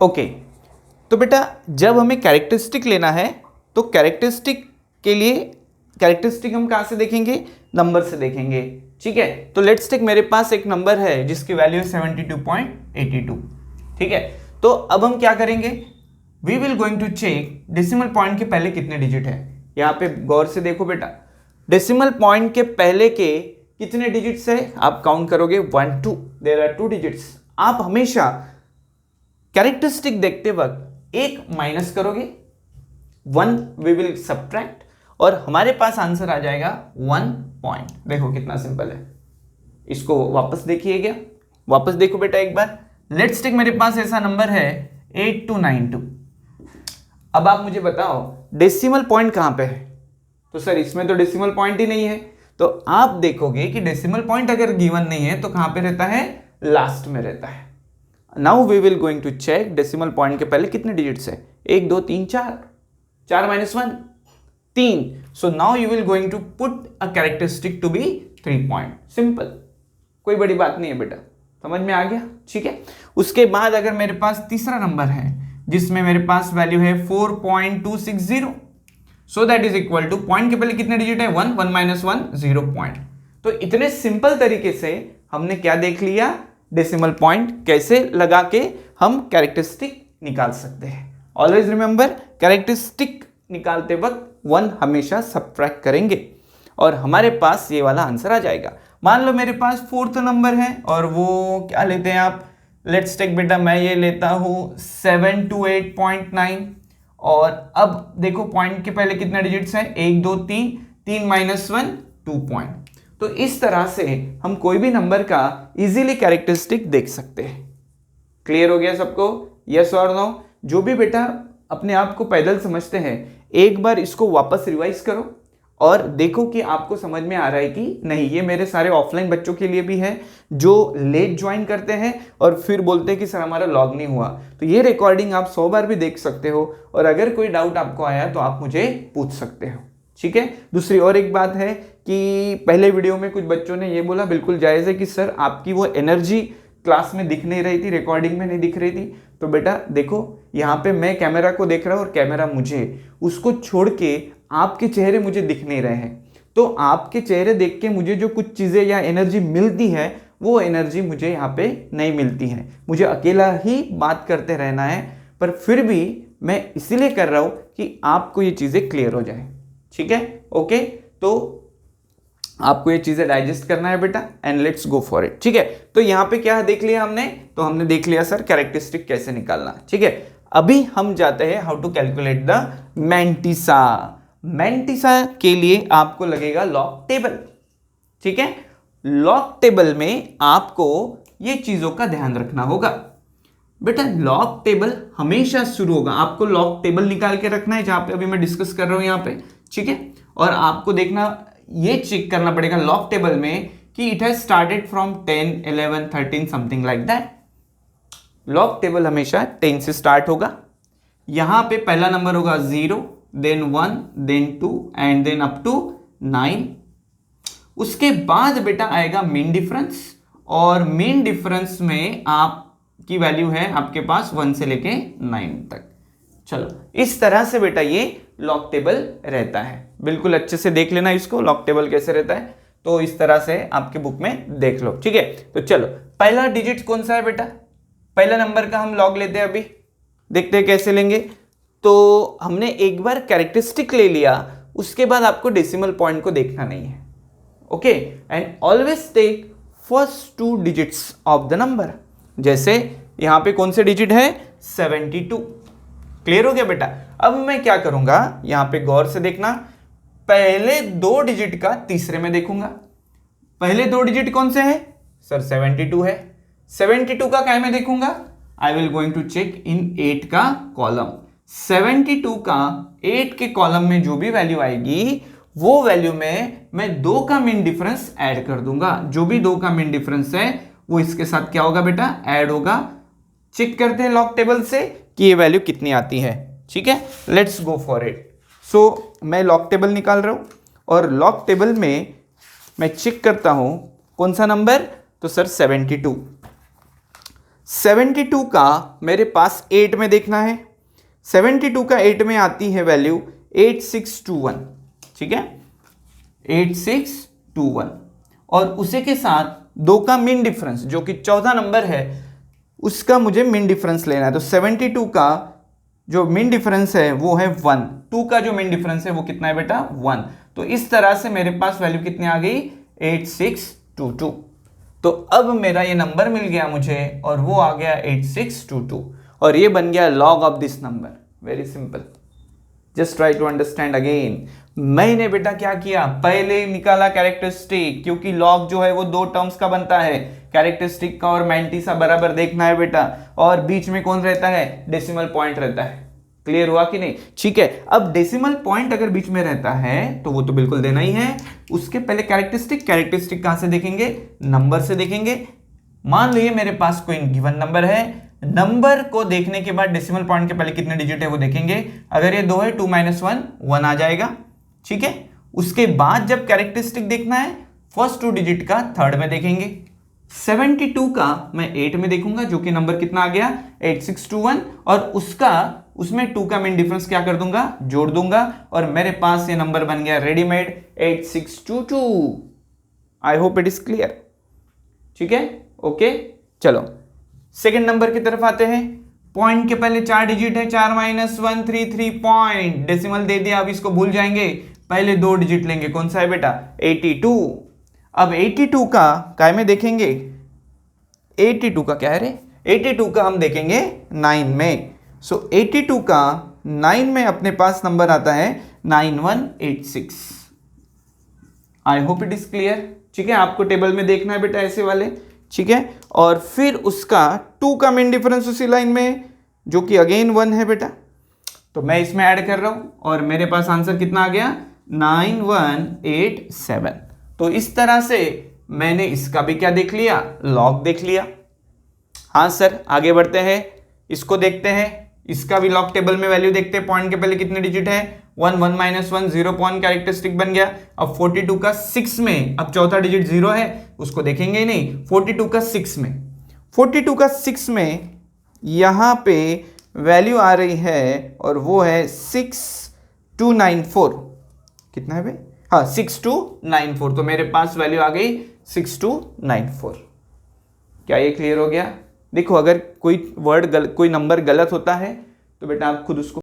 Okay, तो बेटा जब हमें कैरेक्टरिस्टिक लेना है तो कैरेक्टरिस्टिक के लिए कैरेक्टरिस्टिक हम कहाँ से देखेंगे, नंबर से देखेंगे। ठीक है, तो लेट्स टेक मेरे पास एक नंबर है जिसकी वैल्यू है 72.82। ठीक है, तो अब हम क्या करेंगे, we will going to check decimal point के पहले कितने डिजिट है। यहाँ पे गौर से देखो बेटा, डेसिमल पॉइंट के पहले के कितने डिजिट्स है, आप काउंट करोगे 1 2, देयर आर 2 डिजिट्स। आप हमेशा कैरेक्टरिस्टिक देखते वक्त एक माइनस करोगे, 1 वी विल सब्ट्रैक्ट और हमारे पास आंसर आ जाएगा 1 पॉइंट। देखो कितना सिंपल है। इसको वापस देखिए, क्या वापस देखो बेटा एक बार। लेट्स टेक मेरे पास ऐसा नंबर है 8292। अब आप मुझे बताओ डेसिमल पॉइंट कहां पे है, तो सर इसमें तो डेसिमल पॉइंट ही नहीं है। तो आप देखोगे कि डेसिमल पॉइंट अगर गिवन नहीं है तो कहां पे रहता है, लास्ट में रहता है। Now we will going to check decimal point के पहले कितने डिजिट्स है, 1 2 3 4, 4 - 1 3। So now you will going to put a characteristic to be 3 point. Simple, कोई बड़ी बात नहीं है बेटा, समझ में आ गया। ठीक है, उसके बाद अगर मेरे पास तीसरा नंबर है जिसमें मेरे पास वैल्यू है 4.260, so that is equal to, point के पहले कितने डिजिट है, 1 1 - 1 0 पॉइंट। तो इतने सिंपल तरीके से हमने क्या देख लिया, डेसिमल पॉइंट कैसे लगा के हम कैरेक्टरिस्टिक निकाल सकते हैं। ऑलवेज रिमेंबर, कैरेक्टरिस्टिक निकालते वक्त 1 हमेशा सब्ट्रैक्ट करेंगे और हमारे पास ये वाला आंसर आ जाएगा। मान लो मेरे पास 4th नंबर है और वो क्या लेते हैं आप, लेट्स टेक बेटा मैं ये लेता हूँ 728.9। और अब देखो पॉइंट के पहले कितने डिजिट्स हैं, 1 2 3, 3 - 1 2 पॉइंट। तो इस तरह से हम कोई भी नंबर का इजीली कैरेक्टरिस्टिक देख सकते हैं। क्लियर हो गया सबको, यस और नो। जो भी बेटा अपने आप को पैदल समझते हैं, एक बार इसको वापस रिवाइज करो और देखो कि आपको समझ में आ रहा है कि नहीं। ये मेरे सारे ऑफलाइन बच्चों के लिए भी है जो लेट ज्वाइन करते हैं और फिर बोलते हैं कि सर हमारा लॉग नहीं हुआ। तो ये रिकॉर्डिंग आप 100 बार भी देख सकते हो और अगर कोई डाउट आपको आया तो आप मुझे पूछ सकते हो। ठीक है, दूसरी और एक बात है कि पहले वीडियो में कुछ बच्चों ने ये बोला, बिल्कुल जायज़ है कि सर आपकी वो एनर्जी क्लास में दिख नहीं रही थी, रिकॉर्डिंग में नहीं दिख रही थी। तो बेटा देखो यहाँ पे मैं कैमरा को देख रहा हूँ और कैमरा मुझे, उसको छोड़ के आपके चेहरे मुझे दिख नहीं रहे हैं। तो आपके चेहरे देख के मुझे जो कुछ चीज़ें या एनर्जी मिलती है वो एनर्जी मुझे यहाँ पे नहीं मिलती है। मुझे अकेला ही बात करते रहना है, पर फिर भी मैं इसीलिए कर रहा हूँ कि आपको ये चीज़ें क्लियर हो जाए। ठीक है, ओके, तो आपको ये चीजें डाइजेस्ट करना है बेटा and let's go for it. ठीक है, तो यहाँ पे क्या देख लिया हमने, तो हमने देख लिया सर कैरेक्टरिस्टिक कैसे निकालना। ठीक है, अभी हम जाते हैं how to calculate the mantissa. Mantissa के लिए आपको लगेगा लॉग टेबल। ठीक है, लॉग टेबल में आपको ये चीजों का ध्यान रखना होगा। बेटा लॉग टेबल हमेशा शुरू होगा, आपको लॉग टेबल निकाल के रखना है जहां पे अभी मैं डिस्कस कर रहा हूं यहाँ पे। ठीक है, और आपको देखना, ये चेक करना पड़ेगा लॉग टेबल में कि it has started from 10 11 13 something like that. Log table हमेशा 10 से स्टार्ट होगा। यहां पे पहला नंबर होगा 0, then 1, then 2 and then up to 9। उसके बाद बेटा आएगा मीन डिफरेंस, और मीन डिफरेंस में आपकी वैल्यू है आपके पास 1 से लेके 9 तक। चलो इस तरह से बेटा ये लॉग टेबल रहता है। बिल्कुल अच्छे से देख लेना इसको, लॉग टेबल कैसे रहता है, तो इस तरह से आपके बुक में देख लो। ठीक है, तो चलो पहला डिजिट कौन सा है बेटा, पहला नंबर का हम लॉग लेते हैं। अभी देखते हैं कैसे लेंगे। तो हमने एक बार कैरेक्टरिस्टिक ले लिया, उसके बाद आपको डेसिमल पॉइंट को देखना नहीं है। Okay, and always take first 2 digits of the number. जैसे यहां पे कौन से डिजिट है, 72। क्लियर हो गया बेटा। अब मैं क्या करूंगा, यहां पे गौर से देखना, पहले 2 डिजिट का तीसरे में देखूंगा। पहले 2 डिजिट कौन से हैं सर, 72 है। 72 का क्या में देखूंगा, I will going to check in 8 का कॉलम। 72 का 8 के कॉलम में जो भी वैल्यू आएगी वो वैल्यू में मैं 2 का मीन डिफरेंस ऐड कर दूंगा। जो भी 2 का मीन डिफरेंस है वो इसके साथ क्या होगा बेटा, ऐड होगा। चेक करते हैं लॉग टेबल से कि ये वैल्यू कितनी आती है। ठीक है, लेट्स गो फॉर इट। सो मैं लॉग टेबल निकाल रहा हूं और लॉग टेबल में मैं चेक करता हूं कौन सा नंबर, तो सर 72। 72 का मेरे पास 8 में देखना है। 72 का 8 में आती है वैल्यू 8621, ठीक है, 8621। और उसी के साथ 2 का मीन डिफरेंस जो कि 14 नंबर है, उसका मुझे मीन डिफरेंस लेना है। तो 72 का जो मीन डिफरेंस है वो है 1, 2 का जो मीन डिफरेंस है वो कितना है बेटा 1। तो इस तरह से मेरे पास वैल्यू कितनी आ गई 8622। तो अब मेरा ये नंबर मिल गया मुझे और वो आ गया 8622 और ये बन गया log of this number. Very simple, just try to understand again. मैंने बेटा क्या किया, पहले निकाला कैरेक्टरिस्टिक, क्योंकि लॉग जो है वो 2 टर्म्स का बनता है, कैरेक्टरिस्टिक का और मैंटीसा बराबर देखना है बेटा, और बीच में कौन रहता है, डेसिमल पॉइंट रहता है। क्लियर हुआ कि नहीं? ठीक है, अब डेसिमल पॉइंट अगर बीच में रहता है तो वो तो बिल्कुल देना ही है। उसके पहले कैरेक्टरिस्टिक कहां से देखेंगे, नंबर से देखेंगे। मान लीजिए मेरे पास कोई गिवन नंबर है, नंबर को देखने के बाद डेसिमल पॉइंट के पहले कितने डिजिट है वो देखेंगे। अगर ये 2 है 2 - 1 1 आ जाएगा, ठीक है। उसके बाद जब कैरेक्टरिस्टिक देखना है, फर्स्ट 2 डिजिट का थर्ड में देखेंगे। 72 का मैं 8 में देखूंगा, जो कि नंबर कितना आ गया 8621, और उसमें 2 का मीन डिफरेंस क्या कर दूंगा, जोड़ दूंगा, और मेरे पास ये नंबर बन गया readymade 8622। I hope it is clear, ठीक है, ओके। चलो सेकेंड नंबर की तरफ आते हैं। पॉइंट के पहले 4 डिजिट है, 4 - 1 3 3 पॉइंट, डेसिमल दे दिया, अब इसको भूल जाएंगे, पहले 2 डिजिट लेंगे, कौन सा है बेटा 82। अब 82 का काय में देखेंगे, 82 का क्या है रे, 82 का हम देखेंगे 9 में। सो 82 का 9 में अपने पास नंबर आता है 9186। I hope it is clear, ठीक है। आपको टेबल में देखना है बेटा ऐसे वाले, ठीक है। और फिर उसका 2 का मीन डिफरेंस उसी लाइन में, जो कि अगेन 1 है बेटा, तो मैं इसमें ऐड कर रहा हूं और मेरे पास आंसर कितना आ गया 9187। तो इस तरह से मैंने इसका भी क्या देख लिया, लॉग देख लिया। हाँ सर, आगे बढ़ते हैं, इसको देखते हैं, इसका भी लॉग टेबल में वैल्यू देखते हैं। पॉइंट के पहले कितने डिजिट है 1 1 - 1 0 पॉइंट कैरेक्टरिस्टिक बन गया। अब 42 का 6 में, अब चौथा डिजिट 0 है, उसको देखेंगे ही नहीं। 42 का 6 में, 42 का 6 में यहां पे वैल्यू आ रही है और वो है 6294। कितना है भाई, हाँ 6294। तो मेरे पास वैल्यू आ गई 6294। क्या ये क्लियर हो गया? देखो, अगर कोई वर्ड कोई नंबर गलत होता है तो बेटा आप खुद उसको